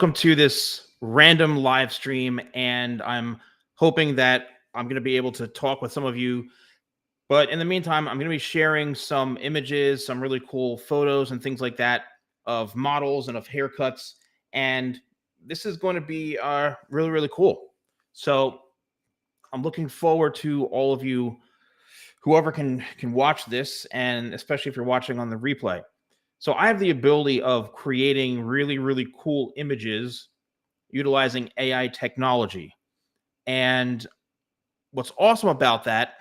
Welcome to this random live stream, and I'm hoping that I'm going to be able to talk with some of you. But in the meantime, I'm going to be sharing some images, some really cool photos and things like that of models and of haircuts. And this is going to be really, really cool. So I'm looking forward to all of you, whoever can watch this, and especially if you're watching on the replay. So I have the ability of creating really, really cool images utilizing AI technology. And what's awesome about that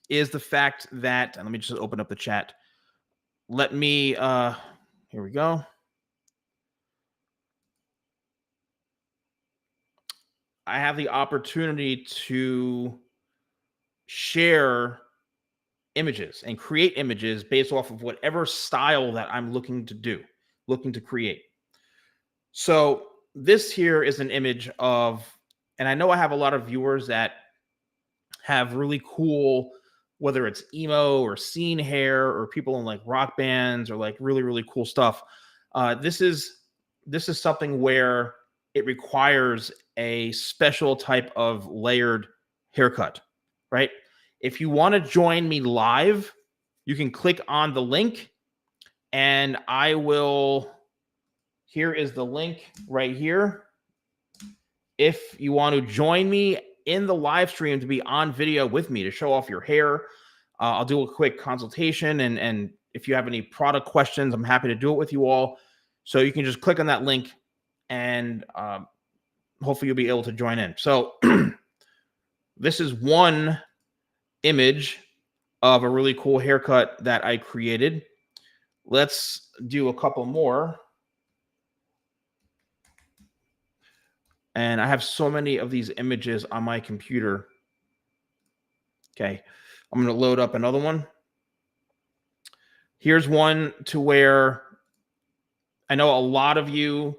is the fact that, and let me just open up the chat. Let me, here we go. I have the opportunity to share images and create images based off of whatever style that I'm looking to create. So this here is an image of, and I know I have a lot of viewers that have really cool, whether it's emo or scene hair or people in like rock bands or like really, really cool stuff. This is something where it requires a special type of layered haircut, right? If you want to join me live, you can click on the link and I will, here is the link right here. If you want to join me in the live stream to be on video with me to show off your hair, I'll do a quick consultation. And if you have any product questions, I'm happy to do it with you all. So you can just click on that link and hopefully you'll be able to join in. So this is one image of a really cool haircut that I created. Let's do a couple more. And I have so many of these images on my computer. Okay, I'm going to load up another one. Here's one to where I know a lot of you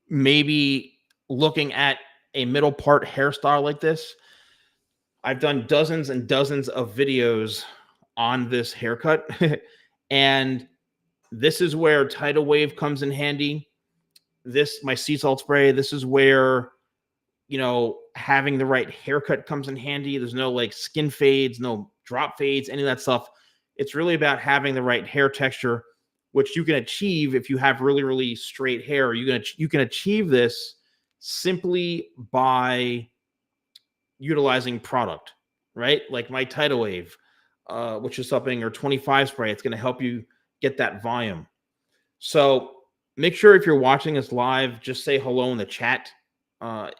may be looking at a middle part hairstyle like this. I've done dozens and dozens of videos on this haircut. And this is where Tidal Wave comes in handy. My sea salt spray, this is where, you know, having the right haircut comes in handy. There's no like skin fades, no drop fades, any of that stuff. It's really about having the right hair texture, which you can achieve if you have really, really straight hair. You can achieve this simply by utilizing product, right? Like my Tidal Wave, which is something, or 25 spray. It's going to help you get that volume. So make sure if you're watching us live, just say hello in the chat.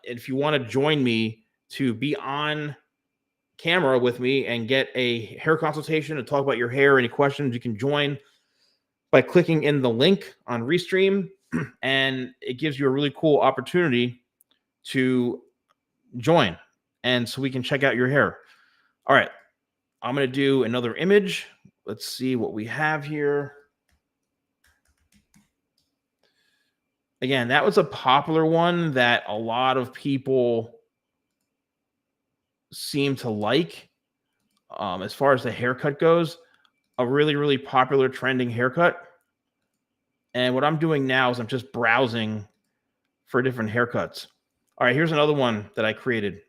If you want to join me to be on camera with me and get a hair consultation to talk about your hair, any questions, you can join by clicking in the link on Restream, and it gives you a really cool opportunity to join, and so we can check out your hair. All right, I'm going to do another image. Let's see what we have here. Again, that was a popular one that a lot of people seem to like. As far as the haircut goes, a really, really popular trending haircut. And what I'm doing now is I'm just browsing for different haircuts. All right, here's another one that I created.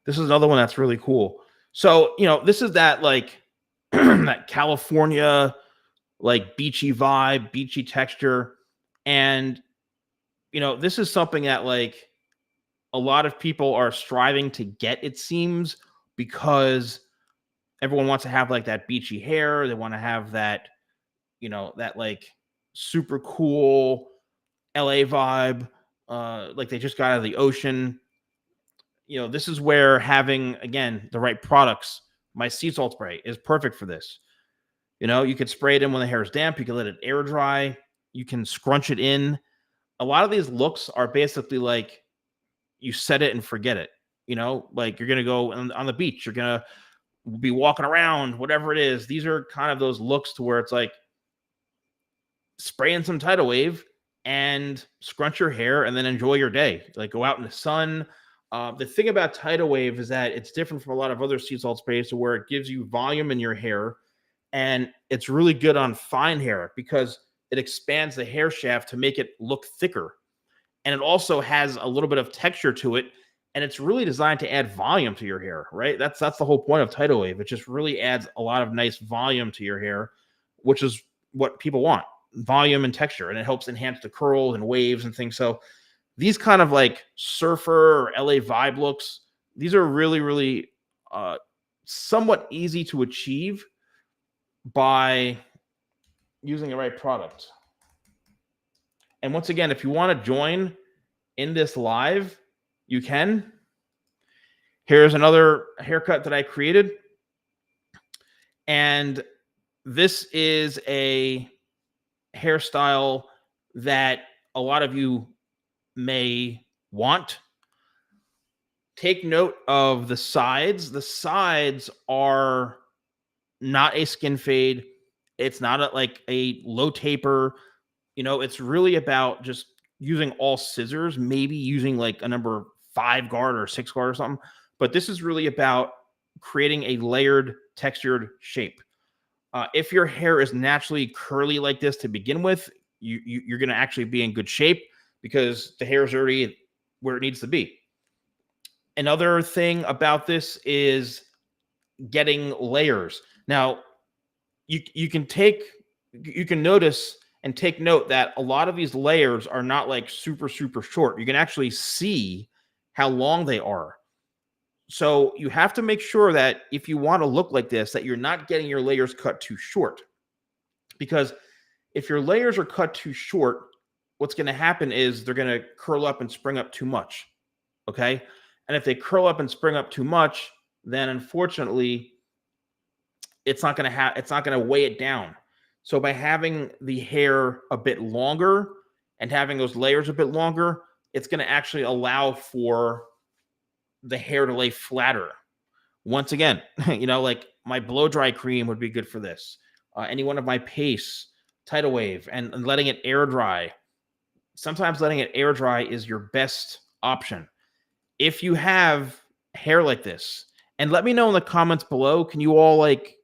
This is another one that's really cool. So, you know, this is that like that California, like beachy vibe, beachy texture. And, you know, this is something that like a lot of people are striving to get, it seems, because everyone wants to have like that beachy hair. They want to have that, you know, that like super cool LA vibe. Like they just got out of the ocean. You know, this is where having, again, the right products, my sea salt spray is perfect for this. You know, you could spray it in when the hair is damp. You can let it air dry. You can scrunch it in. A lot of these looks are basically like you set it and forget it. You know, like you're going to go on the beach. You're going to be walking around, whatever it is. These are kind of those looks to where it's like spray in some Tidal Wave and scrunch your hair and then enjoy your day. Like go out in the sun. The thing about Tidal Wave is that it's different from a lot of other sea salt sprays, to where it gives you volume in your hair, and it's really good on fine hair because it expands the hair shaft to make it look thicker. And it also has a little bit of texture to it. And it's really designed to add volume to your hair, right? That's the whole point of Tidal Wave. It just really adds a lot of nice volume to your hair, which is what people want, volume and texture. And it helps enhance the curls and waves and things. So these kind of like surfer or LA vibe looks, these are really, really somewhat easy to achieve by using the right product. And once again, if you want to join in this live, you can. Here's another haircut that I created. And this is a hairstyle that a lot of you may want. Take note of the sides. The sides are not a skin fade. It's not like a low taper. You know, it's really about just using all scissors, maybe using like a number 5 guard or 6 guard or something. But this is really about creating a layered, textured shape. If your hair is naturally curly like this to begin with, you're going to actually be in good shape because the hair is already where it needs to be. Another thing about this is getting layers. Now, you can notice and take note that a lot of these layers are not like super, super short. You can actually see how long they are. So you have to make sure that if you want to look like this, that you're not getting your layers cut too short. Because if your layers are cut too short, what's going to happen is they're going to curl up and spring up too much. Okay. And if they curl up and spring up too much, then unfortunately, it's not going to weigh it down. So by having the hair a bit longer and having those layers a bit longer, it's going to actually allow for the hair to lay flatter. Once again, you know, like my blow dry cream would be good for this. Any one of my pastes, Tidal Wave, and letting it air dry. Sometimes letting it air dry is your best option. If you have hair like this, and let me know in the comments below, can you all like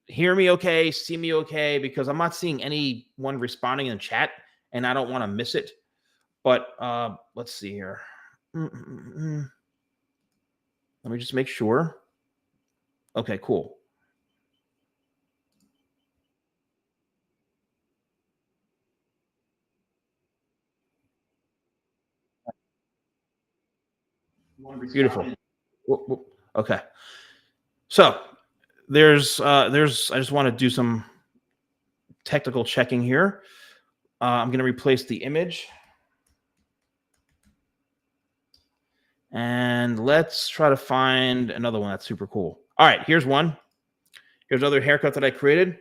hear me okay, see me okay? Because I'm not seeing anyone responding in chat, and I don't want to miss it. But let's see here. Let me just make sure. Okay, cool. Beautiful. Okay. So there's I just want to do some technical checking here. I'm going to replace the image. And let's try to find another one that's super cool. All right, here's one. Here's another haircut that I created.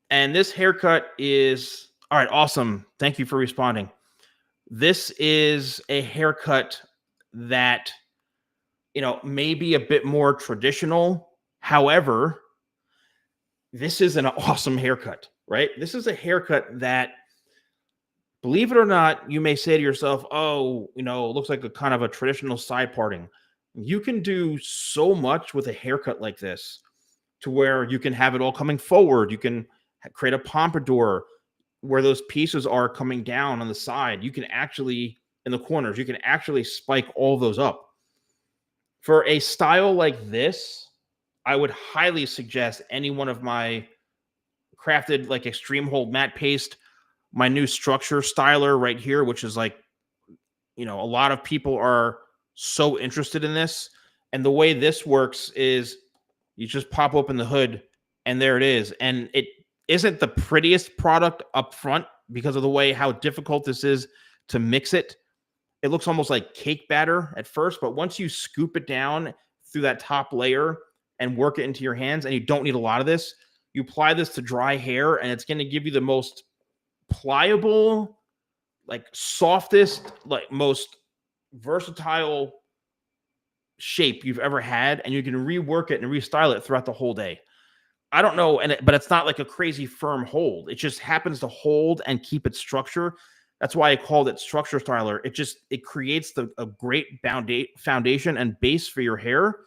And this haircut is, all right, awesome. Thank you for responding. This is a haircut that, you know, may be a bit more traditional. However, this is an awesome haircut, right? This is a haircut that, believe it or not, you may say to yourself, oh, you know, it looks like a kind of a traditional side parting. You can do so much with a haircut like this to where you can have it all coming forward. You can create a pompadour where those pieces are coming down on the side. You can actually, in the corners, you can actually spike all those up. For a style like this, I would highly suggest any one of my crafted like extreme hold matte paste, my new structure styler right here, which is like, you know, a lot of people are so interested in this. And the way this works is you just pop open the hood and there it is. And it isn't the prettiest product up front because of the way how difficult this is to mix it. It looks almost like cake batter at first, but once you scoop it down through that top layer and work it into your hands, and you don't need a lot of this, you apply this to dry hair and it's going to give you the most pliable, like softest, like most versatile shape you've ever had, and you can rework it and restyle it throughout the whole day. I don't know, but it's not like a crazy firm hold. It just happens to hold and keep its structure. That's why I called it structure styler. It creates a great foundation and base for your hair.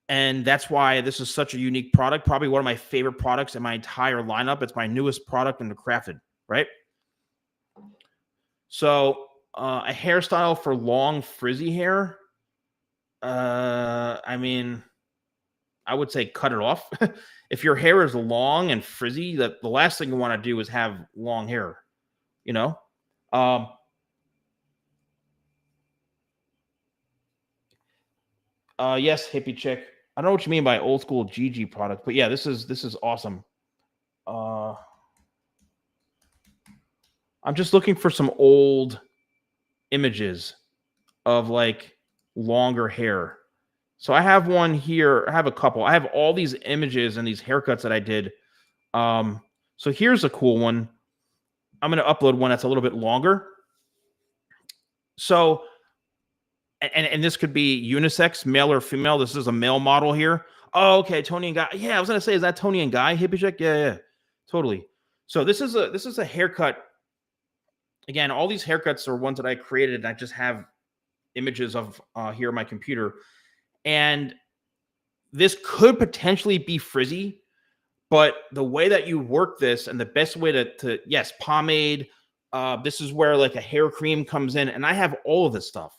And that's why this is such a unique product. Probably one of my favorite products in my entire lineup. It's my newest product in the crafted, right? So a hairstyle for long frizzy hair. I mean, I would say cut it off. If your hair is long and frizzy, the last thing you want to do is have long hair, you know? Um, yes, hippie chick. I don't know what you mean by old school GG product, but yeah, this is awesome. Uh, I'm just looking for some old images of like longer hair. So I have one here. I have a couple. I have all these images and these haircuts that I did. So here's a cool one. I'm going to upload one that's a little bit longer. So, and this could be unisex, male or female. This is a male model here. Oh, okay, Tony and Guy. Yeah, I was going to say, is that Tony and Guy hippie chick? Yeah, totally. So this is a haircut. Again, all these haircuts are ones that I created, and I just have images of here on my computer. And this could potentially be frizzy, but the way that you work this and the best way to yes, pomade. This is where like a hair cream comes in, and I have all of this stuff.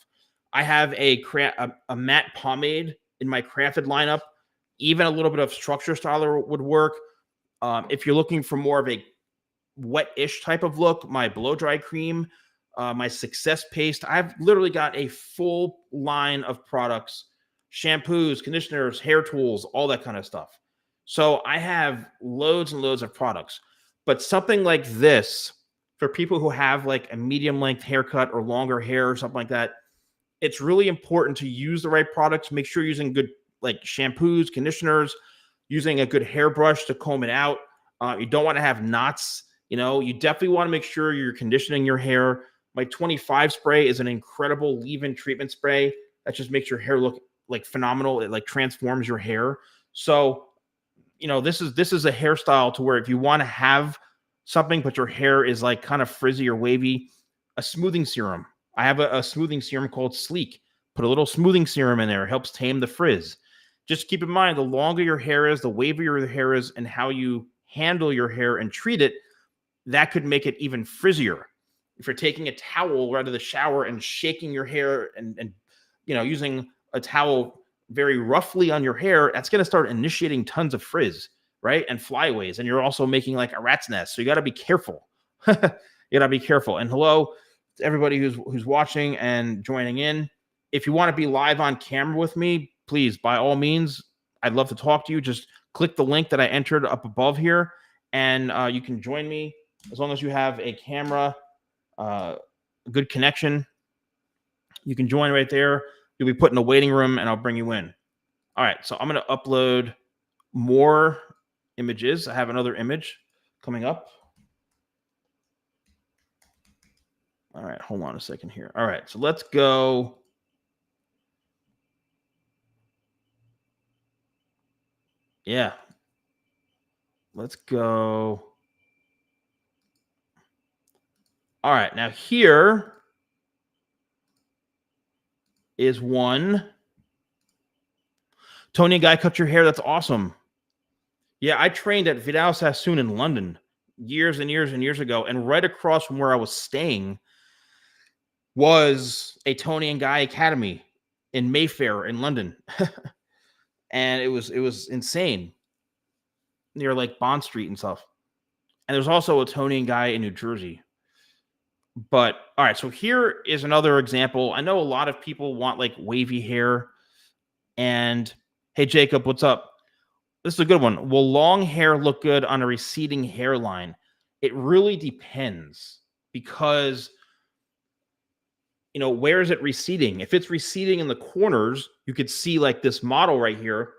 I have a matte pomade in my crafted lineup. Even a little bit of structure styler would work. If you're looking for more of a wet-ish type of look, my blow dry cream, my success paste. I've literally got a full line of products, shampoos, conditioners, hair tools, all that kind of stuff. So I have loads and loads of products. But something like this, for people who have like a medium length haircut or longer hair or something like that, it's really important to use the right products. Make sure you're using good like shampoos, conditioners, using a good hairbrush to comb it out. You don't want to have knots. You definitely want to make sure you're conditioning your hair. My 25 spray is an incredible leave-in treatment spray that just makes your hair look like phenomenal. It like transforms your hair. So, this is a hairstyle to where if you want to have something, but your hair is like kind of frizzy or wavy, a smoothing serum. I have a smoothing serum called Sleek. Put a little smoothing serum in there. It helps tame the frizz. Just keep in mind, the longer your hair is, the wavier your hair is, and how you handle your hair and treat it, that could make it even frizzier. If you're taking a towel out of the shower and shaking your hair and using a towel very roughly on your hair, that's going to start initiating tons of frizz, right? And flyaways. And you're also making like a rat's nest. So you got to be careful. You got to be careful. And hello to everybody who's watching and joining in. If you want to be live on camera with me, please, by all means, I'd love to talk to you. Just click the link that I entered up above here, and you can join me as long as you have a camera, a good connection. You can join right there. You'll be put in a waiting room, and I'll bring you in. All right, so I'm going to upload more images. I have another image coming up. All right, hold on a second here. All right, so let's go. Yeah. Let's go. All right, now here is one. Tony Guy, cut your hair. That's awesome. Yeah, I trained at Vidal Sassoon in London years and years and years ago, and right across from where I was staying was a Tony and Guy Academy in Mayfair in London. And it was insane, near like Bond Street and stuff. And there's also a Tony and Guy in New Jersey. But all right, so here is another example. I know a lot of people want like wavy hair. And hey, Jacob, what's up? This is a good one. Will long hair look good on a receding hairline? It really depends, because where is it receding? If it's receding in the corners, you could see like this model right here.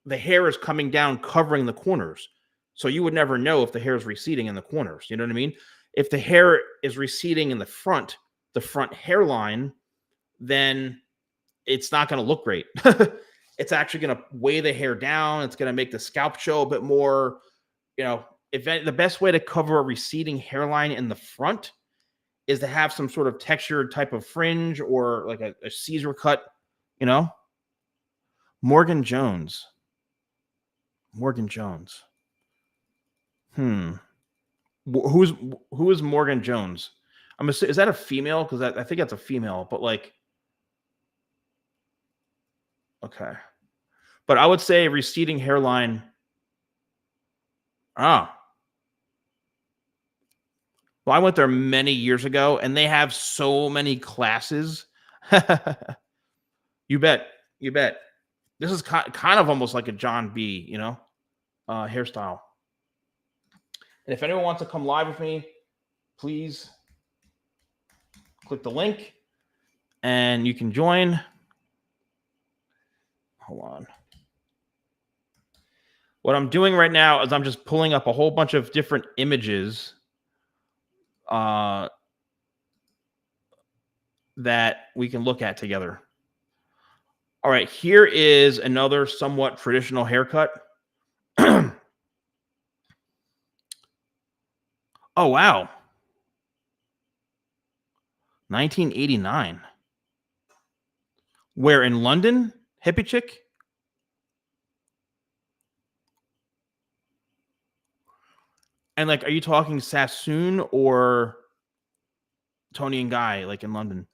The hair is coming down, covering the corners. So you would never know if the hair is receding in the corners. You know what I mean? If the hair is receding in the front hairline, then it's not going to look great. It's actually going to weigh the hair down. It's going to make the scalp show a bit more, if the best way to cover a receding hairline in the front is to have some sort of textured type of fringe or like a Caesar cut, Morgan Jones. Morgan Jones. Who is Morgan Jones? Is that a female? Because I think that's a female, but like, okay. But I would say receding hairline. Ah, well, I went there many years ago, and they have so many classes. You bet. You bet. This is kind of almost like a John B, hairstyle. And if anyone wants to come live with me, please click the link and you can join. Hold on. What I'm doing right now is I'm just pulling up a whole bunch of different images that we can look at together. All right, here is another somewhat traditional haircut. Oh, wow. 1989. Where, in London? Hippie chick? And like, are you talking Sassoon or Tony and Guy, like in London?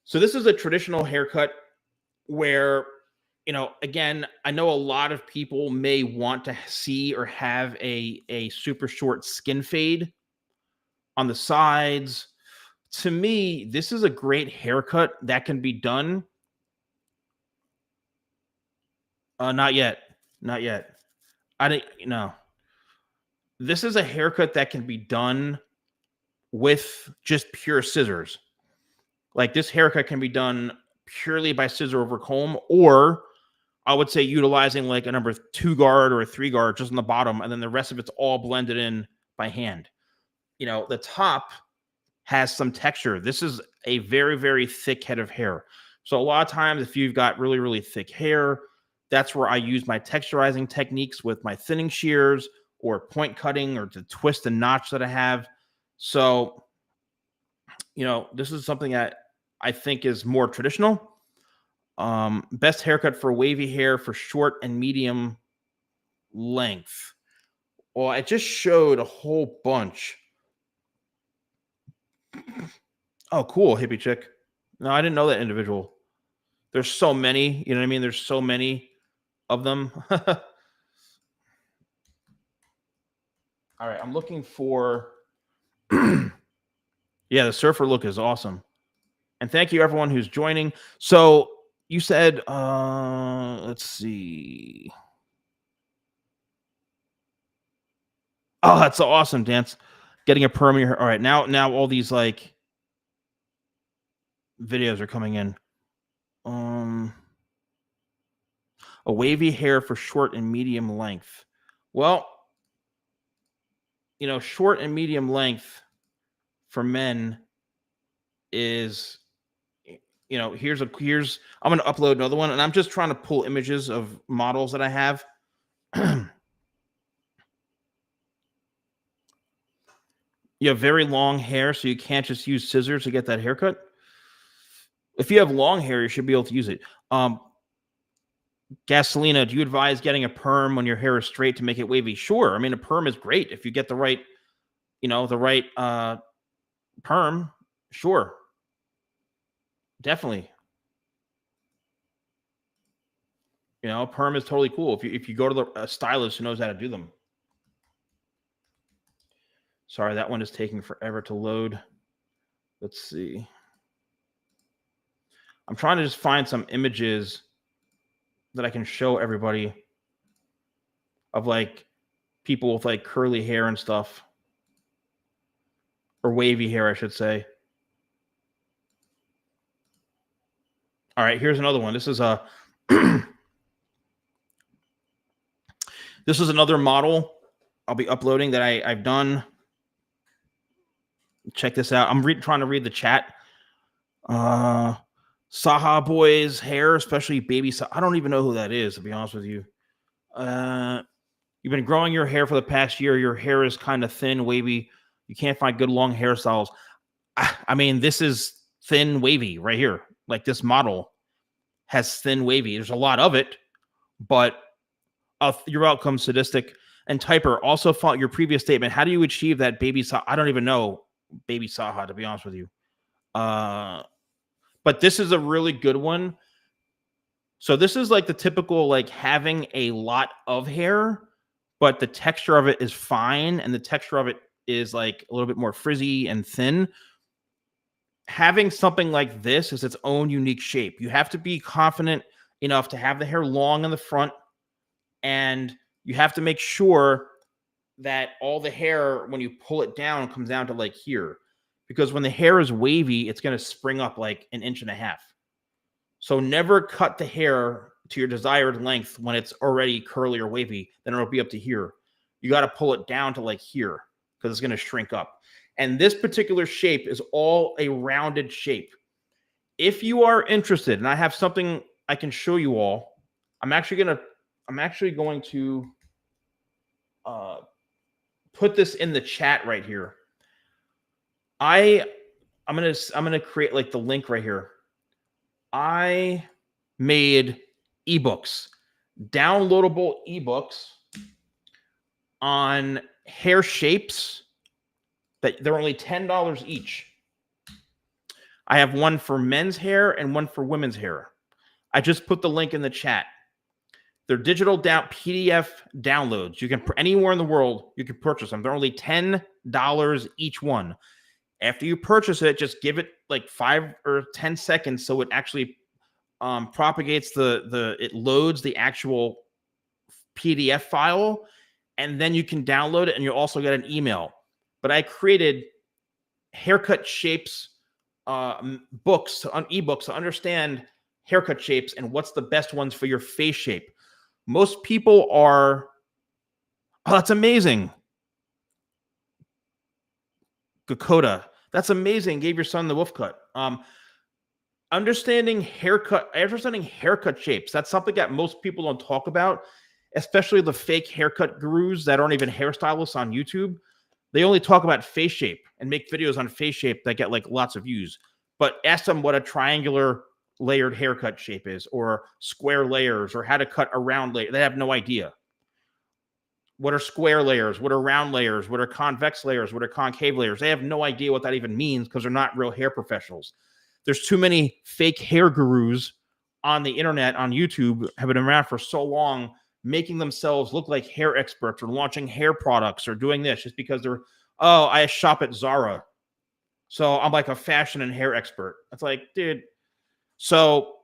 So this is a traditional haircut where, again, I know a lot of people may want to see or have a super short skin fade on the sides. To me, this is a great haircut that can be done. Not yet. Not yet. I didn't, This is a haircut that can be done with just pure scissors. Like, this haircut can be done purely by scissor over comb, or I would say utilizing like a number 2 guard or a 3 guard just on the bottom, and then the rest of it's all blended in by hand. The top has some texture. This is a very, very thick head of hair. So a lot of times, if you've got really, really thick hair, that's where I use my texturizing techniques with my thinning shears or point cutting or to twist and notch that I have. So, this is something that I think is more traditional. Best haircut for wavy hair for short and medium length. Well, I just showed a whole bunch. Oh, cool, hippie chick. No, I didn't know that individual. There's so many, you know what I mean? There's so many of them. All right, I'm looking for... Yeah, the surfer look is awesome. And thank you, everyone who's joining. So you said, let's see. Oh, that's so awesome, Dance. Getting a perm in your hair. All right, now all these like videos are coming in. A wavy hair for short and medium length. Well, short and medium length for men is, here's I'm going to upload another one, and I'm just trying to pull images of models that I have. You have very long hair, so you can't just use scissors to get that haircut. If you have long hair, you should be able to use it. Gasolina, do you advise getting a perm when your hair is straight to make it wavy? Sure. I mean, a perm is great if you get the right, perm. Sure. Definitely. Perm is totally cool if you go to a stylist who knows how to do them. Sorry, that one is taking forever to load. Let's see. I'm trying to just find some images that I can show everybody of like people with like curly hair and stuff, or wavy hair, I should say. All right, here's another one. This is a this is another model I'll be uploading that I've done. Check this out. I'm trying to read the chat. Saha Boys hair, especially baby. I don't even know who that is, to be honest with you. You've been growing your hair for the past year. Your hair is kind of thin, wavy. You can't find good long hairstyles. I mean, this is thin, wavy right here. Like this model has thin wavy. There's a lot of it, but you're welcome, Sadistic. And Typer, also followed your previous statement. How do you achieve that baby Saha? I don't even know baby Saha, to be honest with you. But this is a really good one. So this is like the typical, like having a lot of hair, but the texture of it is fine. And the texture of it is like a little bit more frizzy and thin. Having something like this is its own unique shape. You have to be confident enough to have the hair long in the front, and you have to make sure that all the hair, when you pull it down, comes down to like here. Because when the hair is wavy, it's going to spring up like 1.5 inches. So never cut the hair to your desired length when it's already curly or wavy. Then it'll be up to here. You got to pull it down to like here because it's going to shrink up. And this particular shape is all a rounded shape. If you are interested, and I have something I can show you all, I'm actually going to put this in the chat right here. I'm gonna create like the link right here. I made ebooks, downloadable ebooks on hair shapes that they're only $10 each. I have one for men's hair and one for women's hair. I just put the link in the chat. They're digital PDF downloads. You can, anywhere in the world, you can purchase them. They're only $10 each one. After you purchase it, just give it like 5 or 10 seconds so it actually propagates it loads the actual PDF file, and then you can download it, and you'll also get an email. But I created haircut shapes books on ebooks to understand haircut shapes and what's the best ones for your face shape. Most people are, oh, that's amazing. Gakota, that's amazing. Gave your son the wolf cut. Understanding haircut shapes. That's something that most people don't talk about, especially the fake haircut gurus that aren't even hairstylists on YouTube. They only talk about face shape and make videos on face shape that get like lots of views. But ask them what a triangular layered haircut shape is, or square layers, or how to cut a round layer. They have no idea. What are square layers? What are round layers? What are convex layers? What are concave layers? They have no idea what that even means because they're not real hair professionals. There's too many fake hair gurus on the internet, on YouTube, have been around for so long, making themselves look like hair experts or launching hair products or doing this just because they're, oh, I shop at Zara, so I'm like a fashion and hair expert. It's like, dude. So,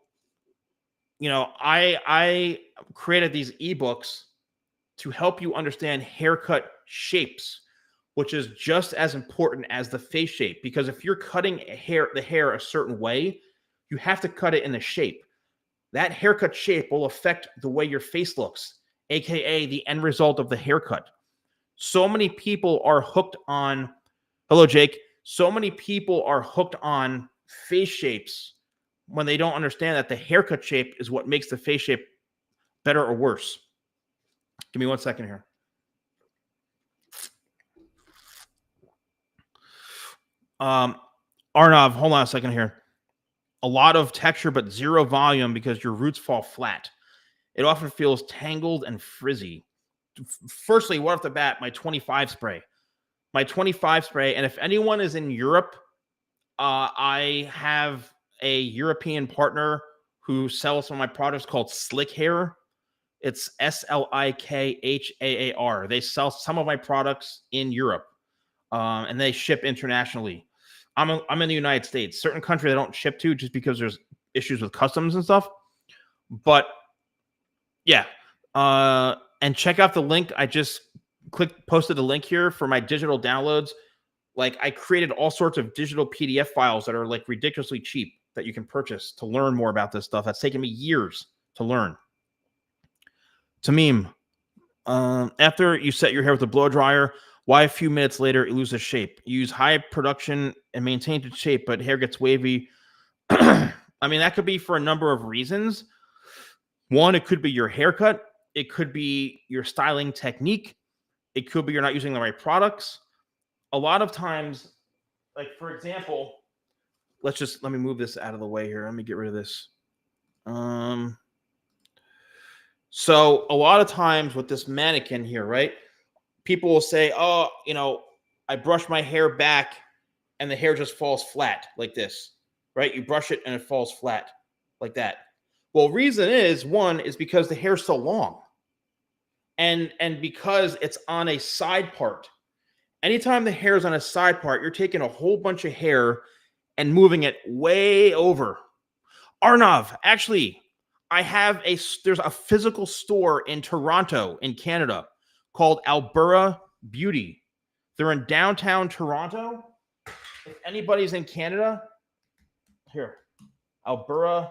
you know, I created these ebooks to help you understand haircut shapes, which is just as important as the face shape. Because if you're cutting the hair a certain way, you have to cut it in the shape. That haircut shape will affect the way your face looks, aka the end result of the haircut. So many people are hooked on, hello, Jake. So many people are hooked on face shapes when they don't understand that the haircut shape is what makes the face shape better or worse. Give me 1 second here. Arnav, hold on a second here. A lot of texture, but zero volume because your roots fall flat. It often feels tangled and frizzy. Firstly, right off the bat, my 25 spray. My 25 spray, and if anyone is in Europe, I have a European partner who sells some of my products called Slick Hair. It's SLIKHAAR. They sell some of my products in Europe, and they ship internationally. I'm in the United States. Certain countries I don't ship to just because there's issues with customs and stuff. But yeah, and check out the link. I just posted a link here for my digital downloads. Like, I created all sorts of digital PDF files that are like ridiculously cheap that you can purchase to learn more about this stuff. That's taken me years to learn. Tamim, after you set your hair with a blow dryer, why a few minutes later it loses shape? You use high production and maintain its shape, but hair gets wavy. I mean, that could be for a number of reasons. One, it could be your haircut. It could be your styling technique. It could be you're not using the right products. A lot of times, like for example, let me move this out of the way here. Let me get rid of this. So a lot of times with this mannequin here, right? People will say, "Oh, I brush my hair back and the hair just falls flat like this." Right? You brush it and it falls flat like that. Well, reason is one is because the hair's so long. And because it's on a side part. Anytime the hair is on a side part, you're taking a whole bunch of hair and moving it way over. Arnav, actually, there's a physical store in Toronto, in Canada, called Alberta Beauty. They're in downtown Toronto. If anybody's in Canada, here, Alberta.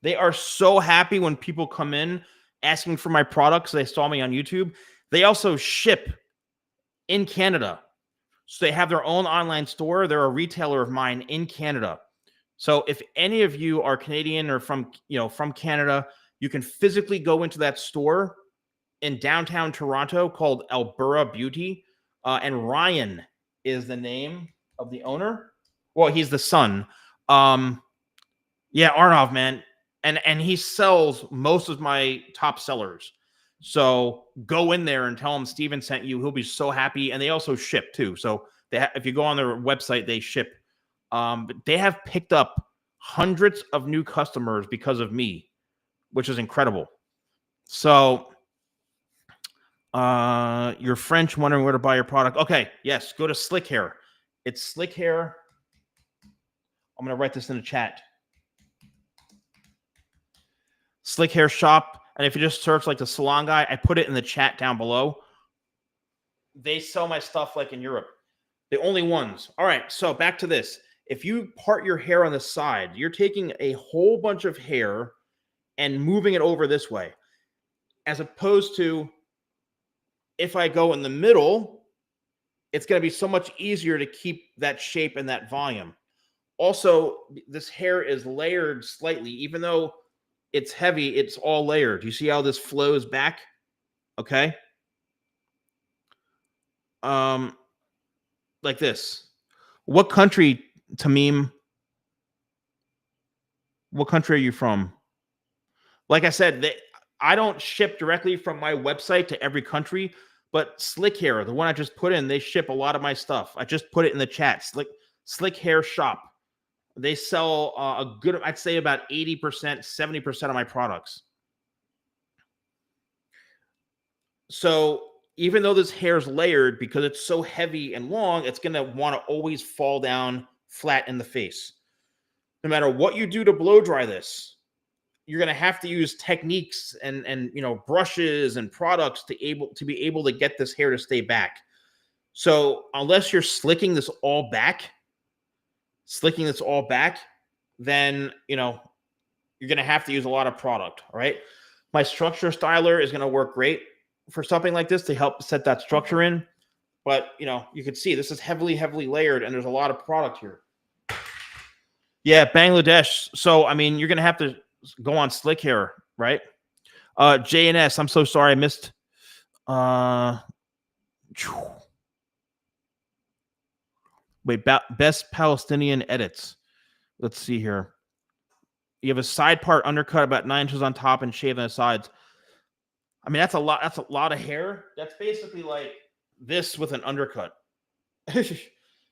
They are so happy when people come in asking for my products. They saw me on YouTube. They also ship in Canada. So they have their own online store. They're a retailer of mine in Canada. So if any of you are Canadian or from Canada, you can physically go into that store in downtown Toronto called Alberta Beauty. And Ryan is the name of the owner. Well, he's the son. Yeah, Arnav, man. And he sells most of my top sellers. So go in there and tell him Steven sent you. He'll be so happy. And they also ship too. So if you go on their website, they ship. But they have picked up hundreds of new customers because of me, which is incredible. So you're French, wondering where to buy your product. Okay, yes, go to Slick Hair. It's Slick Hair. I'm going to write this in the chat. Slick Hair Shop. And if you just search like the Salon Guy, I put it in the chat down below. They sell my stuff like in Europe. The only ones. All right, so back to this. If you part your hair on the side, you're taking a whole bunch of hair and moving it over this way. As opposed to if I go in the middle, it's going to be so much easier to keep that shape and that volume. Also, this hair is layered slightly. Even though it's heavy, it's all layered. You see how this flows back? Okay. Like this. What country, Tamim? What country are you from? Like I said, I don't ship directly from my website to every country, but Slick Hair, the one I just put in, they ship a lot of my stuff. I just put it in the chat. Slick Hair Shop. They sell a good, I'd say about 80%, 70% of my products. So even though this hair is layered, because it's so heavy and long, it's going to want to always fall down flat in the face. No matter what you do to blow dry this, you're going to have to use techniques and brushes and products to be able to get this hair to stay back. So unless you're slicking this all back, then you're going to have to use a lot of product. All right. My structure styler is going to work great for something like this to help set that structure in. But you can see this is heavily layered, and there's a lot of product here. Yeah, Bangladesh. So I mean, you're going to have to go on Slick Hair, right? JNS, I'm so sorry I missed. Wait, best Palestinian edits. Let's see here. You have a side part undercut about 9 inches on top and shaved on the sides. I mean, that's a lot. That's a lot of hair. That's basically like this with an undercut.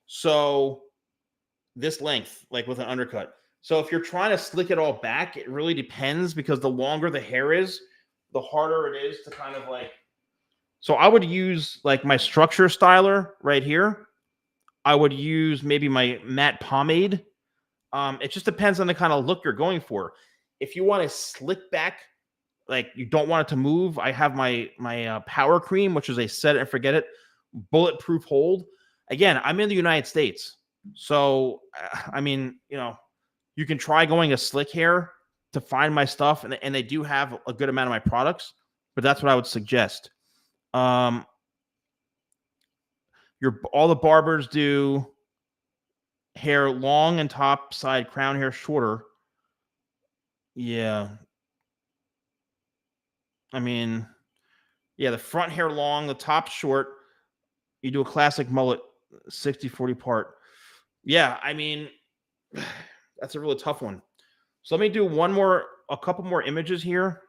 So this length, like with an undercut. So if you're trying to slick it all back, it really depends, because the longer the hair is, the harder it is to kind of like. So I would use like my structure styler right here. I would use maybe my matte pomade. It just depends on the kind of look you're going for. If you want to slick back, like you don't want it to move, I have my power cream, which is a set it and forget it bulletproof hold. Again, I'm in the United States, so I mean, you can try going a Slick Hair to find my stuff, and they do have a good amount of my products, but that's what I would suggest. All the barbers do hair long and top side, crown hair shorter. Yeah. I mean, yeah, the front hair long, the top short. You do a classic mullet, 60-40 part. Yeah, I mean, That's a really tough one. So let me do a couple more images here.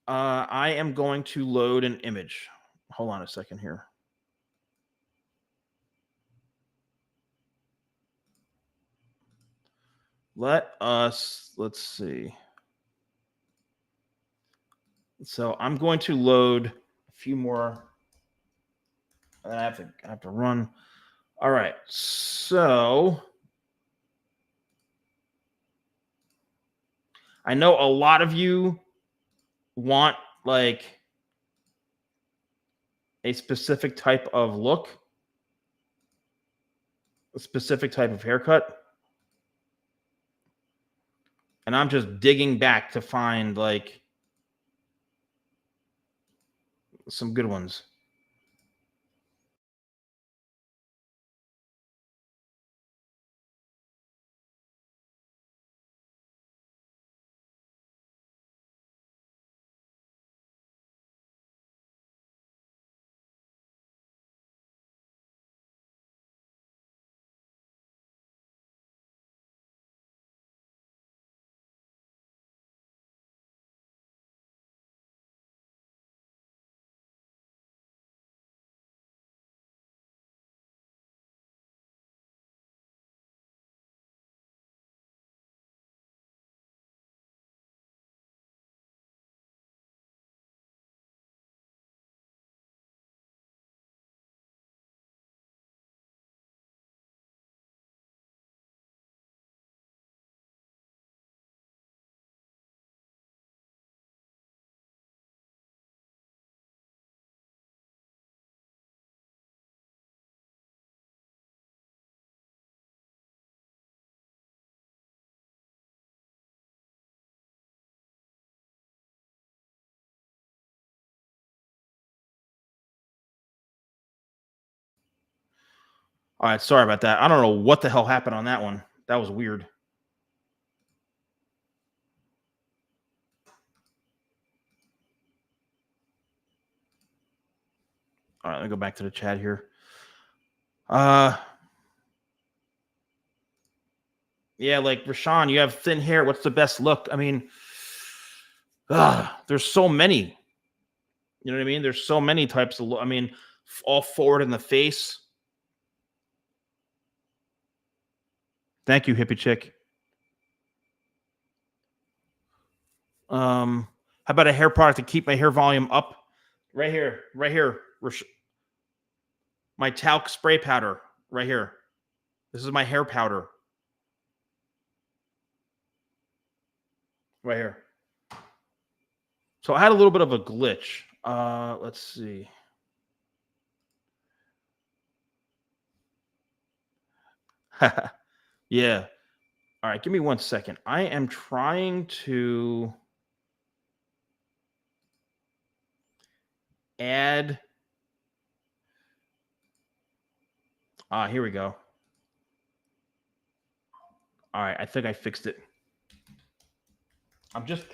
I am going to load an image. Hold on a second here. Let's see. So I'm going to load a few more. I have to run. All right. So I know a lot of you want like a specific type of look, a specific type of haircut. And I'm just digging back to find like some good ones. All right, sorry about that. I don't know what the hell happened on that one. That was weird. All right, let me go back to the chat here. Yeah, like Rashawn, you have thin hair. What's the best look? I mean, there's so many. You know what I mean? There's so many types of look. I mean, all forward in the face. Thank you, hippie chick. How about a hair product to keep my hair volume up? Right here, right here. My talc spray powder, right here. This is my hair powder. Right here. So I had a little bit of a glitch. Let's see. Yeah. All right, give me 1 second. I am trying to add. Here we go. All right, I think I fixed it. I'm just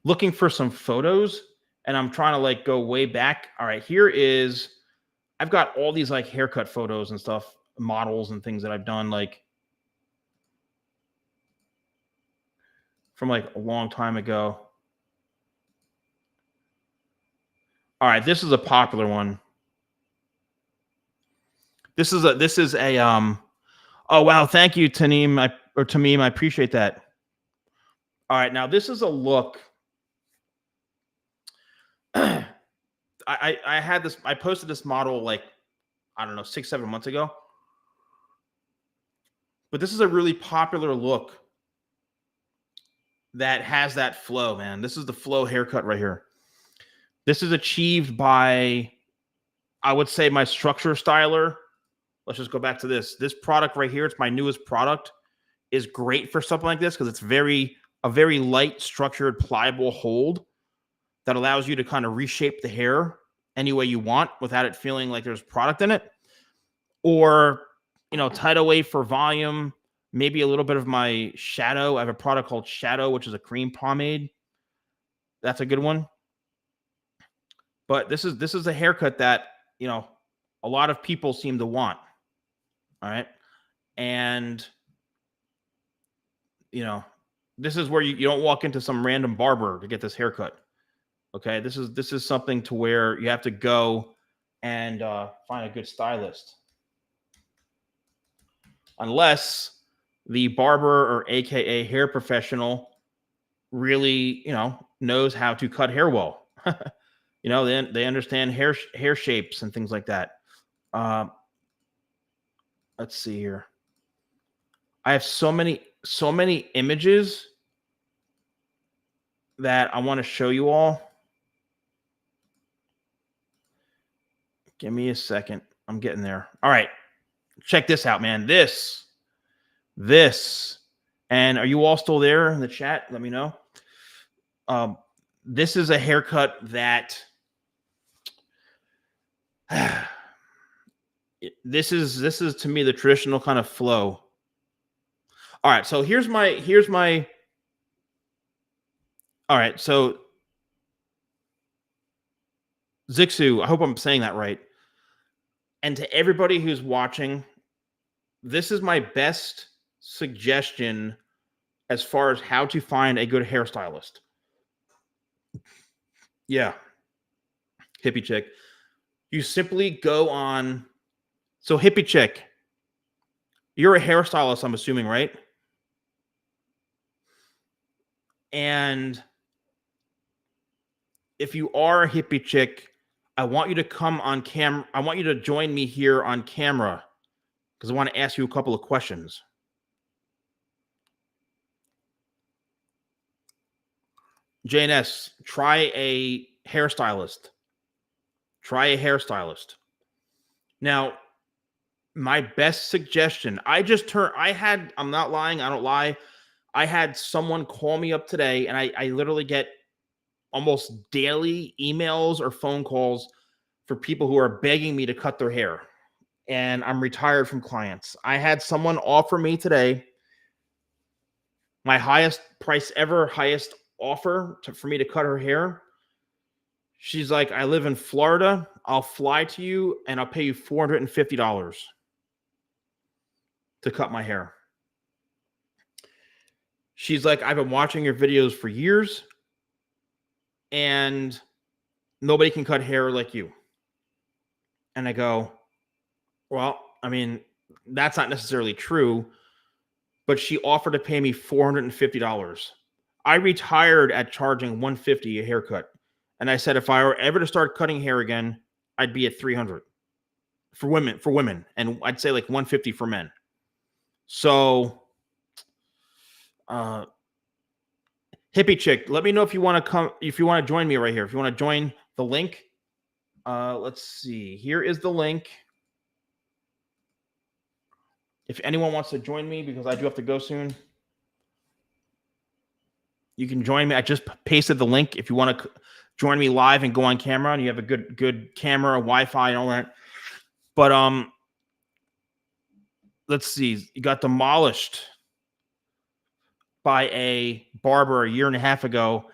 looking for some photos and I'm trying to like go way back. All right, I've got all these like haircut photos and stuff, models and things that I've done like from like a long time ago. All right, this is a popular one. This is a oh wow, thank you, Tamim. I appreciate that. All right, now this is a look. I had this. I posted this model like I don't know 6-7 months ago, but this is a really popular look that has that flow. Man, this is the flow haircut right here. This is achieved by, I would say, my structure styler. Let's just go back to this. This product right here. It's my newest product. Is great for something like this because it's a very light, structured, pliable hold that allows you to kind of reshape the hair any way you want without it feeling like there's product in it. Or, Tidal Wave for volume, maybe a little bit of my shadow. I have a product called Shadow, which is a cream pomade. That's a good one. But this is a haircut that, a lot of people seem to want. All right. And this is where you don't walk into some random barber to get this haircut. Okay, this is something to where you have to go and find a good stylist, unless the barber or AKA hair professional really knows how to cut hair well. They understand hair shapes and things like that. Let's see here. I have so many images that I want to show you all. Give me a second. I'm getting there. All right. Check this out, man. This. And are you all still there in the chat? Let me know. This is a haircut that this is to me the traditional kind of flow. All right, so here's my all right, so Zixu, I hope I'm saying that right. And to everybody who's watching, this is my best suggestion as far as how to find a good hairstylist. Yeah. Hippie chick. You simply go on. So hippie chick, you're a hairstylist, I'm assuming, right? And if you are a hippie chick, I want you to come on camera. I want you to join me here on camera because I want to ask you a couple of questions. JNS, try a hairstylist. Try a hairstylist. Now, my best suggestion, I'm not lying, I don't lie. I had someone call me up today, and I literally get almost daily emails or phone calls for people who are begging me to cut their hair. And I'm retired from clients. I had someone offer me today my highest price ever, highest offer for me to cut her hair. She's like, I live in Florida. I'll fly to you and I'll pay you $450 to cut my hair. She's like, I've been watching your videos for years and nobody can cut hair like you. And I go, well, I mean, that's not necessarily true, but she offered to pay me $450. I retired at charging $150 a haircut. And I said, if I were ever to start cutting hair again, I'd be at $300 for women. And I'd say like $150 for men. So, hippie chick, let me know if you want to come, if you want to join me right here. If you want to join the link, let's see. Here is the link. If anyone wants to join me, because I do have to go soon, you can join me. I just pasted the link. If you want to join me live and go on camera, and you have a good camera, Wi-Fi, and all that. But let's see. You got demolished by a barber a year and a half ago,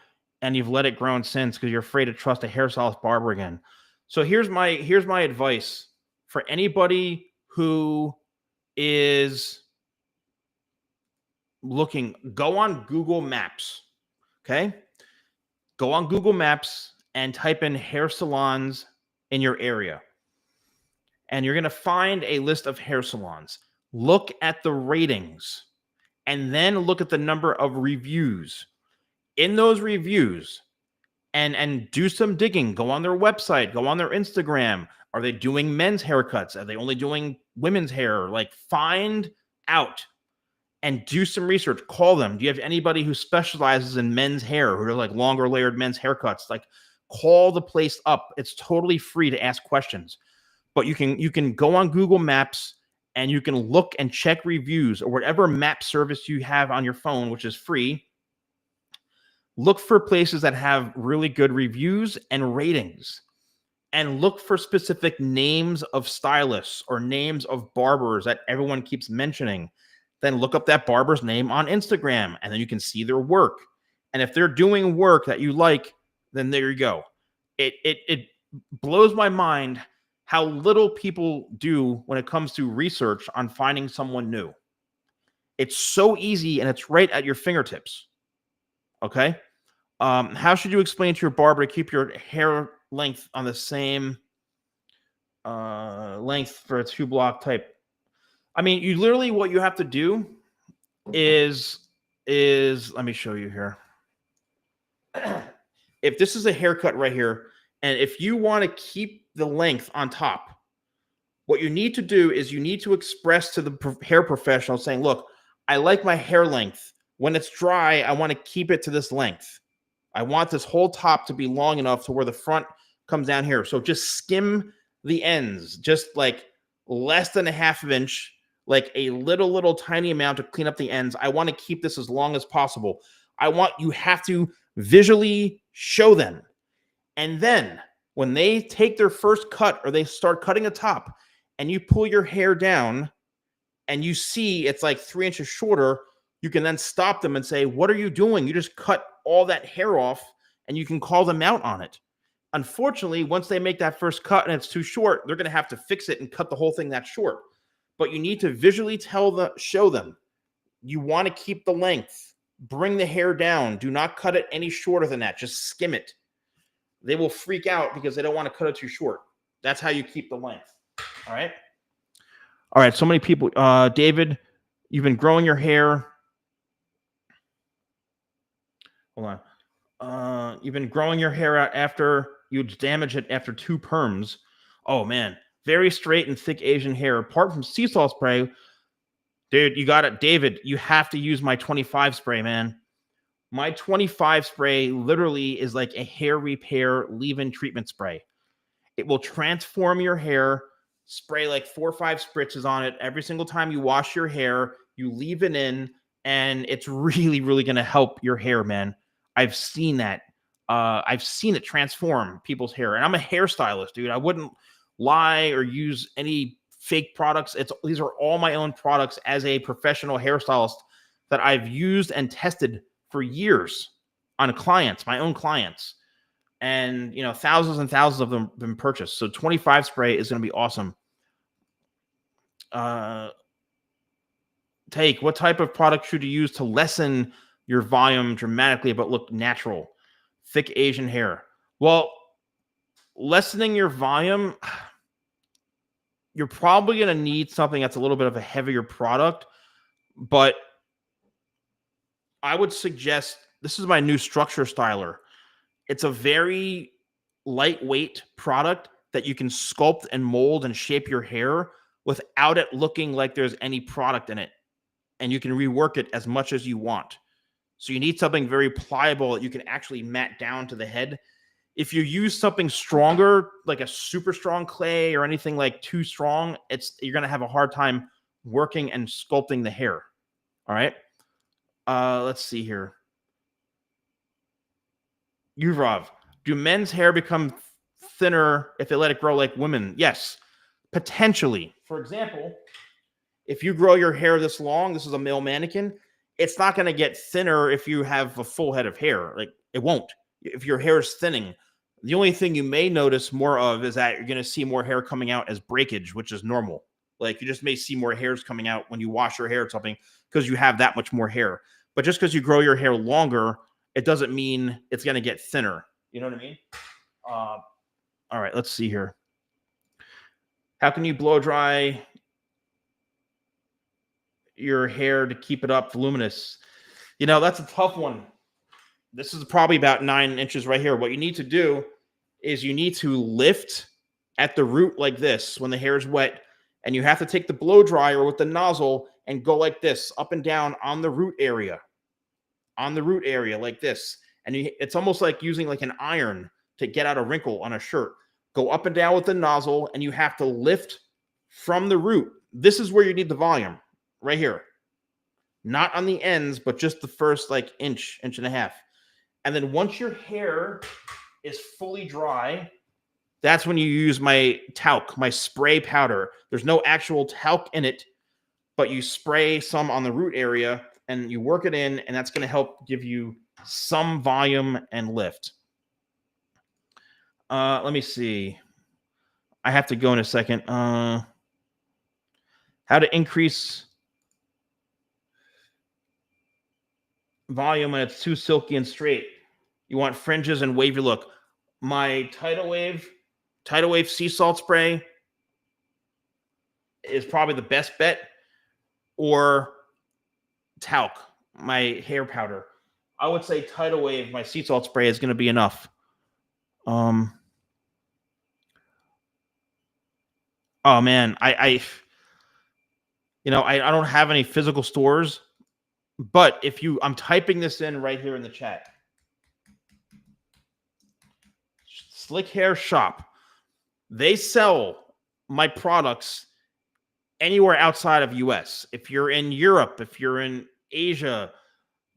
and you've let it grow since because you're afraid to trust a hairstylist barber again. So here's my advice for anybody who is looking. Go on Google Maps. Okay? Go on Google Maps and type in hair salons in your area. And you're going to find a list of hair salons. Look at the ratings and then look at the number of reviews. In those reviews, and do some digging. Go on their website. Go on their Instagram. Are they doing men's haircuts? Are they only doing women's hair? Like, find out and do some research. Call them. Do you have anybody who specializes in men's hair, who are like longer layered men's haircuts? Like, call the place up. It's totally free to ask questions. But you can go on Google Maps and you can look and check reviews or whatever map service you have on your phone, which is free. Look for places that have really good reviews and ratings. And look for specific names of stylists or names of barbers that everyone keeps mentioning. Then look up that barber's name on Instagram, and then you can see their work. And if they're doing work that you like, then there you go. It blows my mind how little people do when it comes to research on finding someone new. It's so easy and it's right at your fingertips. Okay. How should you explain to your barber to keep your hair length on the same length for a 2 block type? I mean, you literally, what you have to do is let me show you here. If this is a haircut right here, and if you want to keep the length on top, what you need to do is you need to express to the hair professional saying, look, I like my hair length. When it's dry, I want to keep it to this length. I want this whole top to be long enough to where the front comes down here. So just skim the ends, just like less than a half of inch, like a little tiny amount to clean up the ends. I want to keep this as long as possible. You have to visually show them. And then when they take their first cut or they start cutting a top and you pull your hair down and you see it's like 3 inches shorter, you can then stop them and say, what are you doing? You just cut all that hair off, and you can call them out on it. Unfortunately, once they make that first cut and it's too short, they're going to have to fix it and cut the whole thing that short. But you need to visually show them, you want to keep the length, bring the hair down. Do not cut it any shorter than that. Just skim it. They will freak out because they don't want to cut it too short. That's how you keep the length. All right. All right. So many people, David, you've been growing your hair. Hold on. You've been growing your hair out after you damage it after 2 perms. Oh man, very straight and thick Asian hair. Apart from sea salt spray, dude, you got it. David, you have to use my 25 spray, man. My 25 spray literally is like a hair repair leave-in treatment spray. It will transform your hair. Spray like 4 or 5 spritzes on it every single time you wash your hair. You leave it in, and it's really going to help your hair, man. I've seen that. I've seen it transform people's hair, and I'm a hairstylist, dude. I wouldn't lie or use any fake products. These are all my own products as a professional hairstylist that I've used and tested for years on clients, my own clients. And, thousands and thousands of them have been purchased. So 25 spray is going to be awesome. What type of product should you use to lessen your volume dramatically but look natural? Thick Asian hair. Well, lessening your volume, you're probably going to need something that's a little bit of a heavier product, but I would suggest, this is my new structure styler. It's a very lightweight product that you can sculpt and mold and shape your hair without it looking like there's any product in it. And you can rework it as much as you want. So you need something very pliable that you can actually mat down to the head. If you use something stronger, like a super strong clay or anything like too strong, you're going to have a hard time working and sculpting the hair. All right. Let's see here. Yuvrov, do men's hair become thinner if they let it grow like women? Yes, potentially. For example, if you grow your hair this long, this is a male mannequin, it's not going to get thinner if you have a full head of hair. Like, it won't. If your hair is thinning, the only thing you may notice more of is that you're going to see more hair coming out as breakage, which is normal. Like, you just may see more hairs coming out when you wash your hair or something because you have that much more hair. But just because you grow your hair longer, it doesn't mean it's going to get thinner. You know what I mean? All right, let's see here. How can you blow dry your hair to keep it up voluminous? That's a tough one. This is probably about 9 inches right here. What you need to do is you need to lift at the root like this when the hair is wet, and you have to take the blow dryer with the nozzle and go like this, up and down on the root area. On the root area like this. And it's almost like using like an iron to get out a wrinkle on a shirt. Go up and down with the nozzle, and you have to lift from the root. This is where you need the volume, right here. Not on the ends, but just the first like inch and a half. And then once your hair is fully dry, that's when you use my talc, my spray powder. There's no actual talc in it, but you spray some on the root area and you work it in, and that's going to help give you some volume and lift. Let me see. I have to go in a second. How to increase volume and it's too silky and straight. You want fringes and wavy look. My Tidal Wave sea salt spray is probably the best bet, or talc, my hair powder. I would say Tidal Wave, my sea salt spray, is going to be enough. Oh man, I don't have any physical stores, but I'm typing this in right here in the chat. Slick Hair Shop. They sell my products anywhere outside of US. If you're in Europe, if you're in Asia,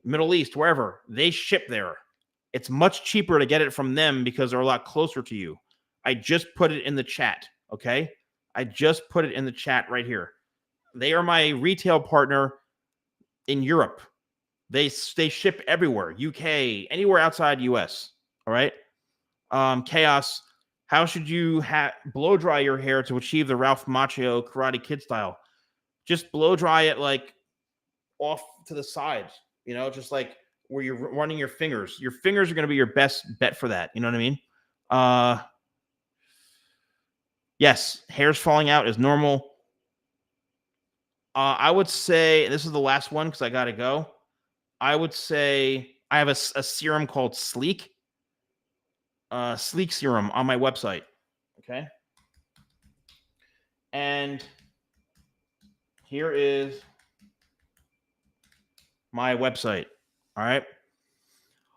Middle East, wherever, they ship there. It's much cheaper to get it from them because they're a lot closer to you. I just put it in the chat, okay? I just put it in the chat right here. They are my retail partner in Europe. They ship everywhere, UK, anywhere outside US, all right? Chaos, how should you blow dry your hair to achieve the Ralph Macchio Karate Kid style? Just blow dry it like off to the sides, just like where you're running your fingers. Your fingers are going to be your best bet for that. You know what I mean? Yes, hairs falling out is normal. I would say, this is the last one because I got to go. I would say I have a serum called Sleek serum on my website. Okay. And here is my website. All right.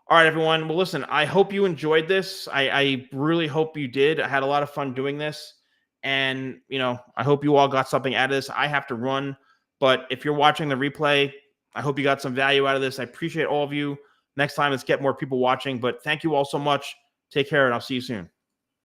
All right, everyone. Well, listen, I hope you enjoyed this. I really hope you did. I had a lot of fun doing this. And, I hope you all got something out of this. I have to run. But if you're watching the replay, I hope you got some value out of this. I appreciate all of you. Next time, let's get more people watching. But thank you all so much. Take care, and I'll see you soon.